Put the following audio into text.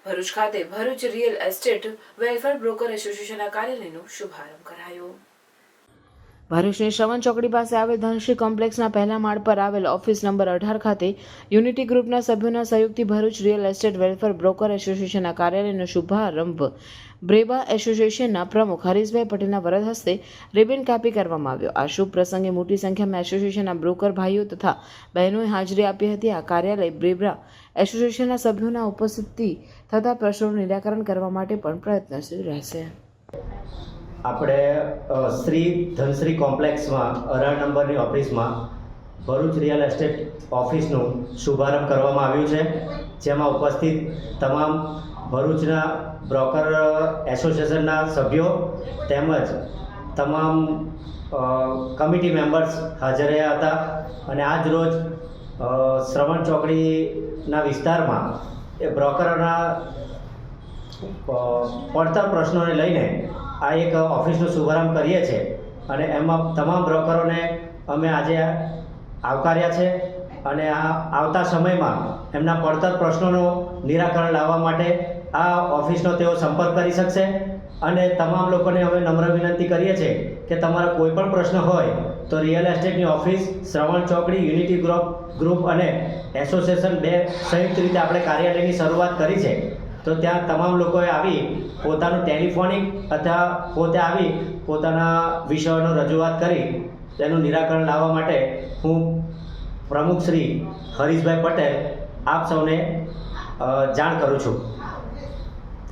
ભરૂચ ખાતે Bharuch real estate welfare broker એસોસિએશનના કાર્યાલયનો શુભારંભ કરાયો। ભરૂચની શ્રવણ ચોકડી પાસે આવેલ ધનશ્રી કોમ્પ્લેક્સના પહેલા માળ પર આવેલ ઓફિસ નંબર 18 ખાતે યુનિટી ગ્રુપના સભ્યોના સહયોગથી Bharuch real estate welfare broker એસોસિએશનના કાર્યાલયનો શુભારંભ બ્રેબા એસોસિએશનના પ્રમુખ હરીશભાઈ પટેલના વરદ હસ્તે રિબન કાપી કરવામાં આવ્યો। આ શુભ પ્રસંગે મોટી સંખ્યામાં એસોસિએશનના બ્રોકર ભાઈઓ તથા બહેનોએ હાજરી આપી હતી। આ કાર્યાલય બ્રેબા એસોસિએશનના સભ્યોના ઉપસ્થિતિ થતા પ્રશ્નોનું નિરાકરણ કરવા માટે પણ પ્રયત્નશીલ રહેશે। આપણે શ્રી ધનશ્રી કોમ્પ્લેક્સમાં 18 નંબરની ઓફિસમાં ભરૂચ રિયલ એસ્ટેટ ઓફિસનું શુભારંભ કરવામાં આવ્યું છે, જેમાં ઉપસ્થિત તમામ ભરૂચના બ્રોકર એસોસિએશનના સભ્યો તેમજ તમામ કમિટી મેમ્બર્સ હાજર રહ્યા હતા અને આજ રોજ શ્રવણ ચોકડીના વિસ્તારમાં એ બ્રોકરોના પડતર પ્રશ્નોને લઈને આ એક ઓફિસનો શુભારંભ કરીએ છીએ અને એમાં તમામ બ્રોકરોને અમે આજે આવકાર્યા છે અને આ આવતા સમયમાં એમના પડતર પ્રશ્નોનું નિરાકરણ લાવવા માટે આ ઓફિસનો તેઓ સંપર્ક કરી શકશે અને તમામ લોકોને અમે નમ્ર વિનંતી કરીએ છીએ કે તમારો કોઈ પણ પ્રશ્ન હોય તો રિયલ એસ્ટેટની ઓફિસ શ્રવણ ચોકડી યુનિટી ગ્રુપ અને એસોસિએશન બે સંયુક્ત રીતે આપણે કાર્યાલયની શરૂઆત કરી છે, તો ત્યાં તમામ લોકોએ આવી પોતાનું ટેલિફોનિક અથવા પોતે આવી પોતાના વિષયોનું રજૂઆત કરી તેનું નિરાકરણ લાવવા માટે હું પ્રમુખ શ્રી હરીશભાઈ પટેલ આપ સૌને જાણ કરું છું।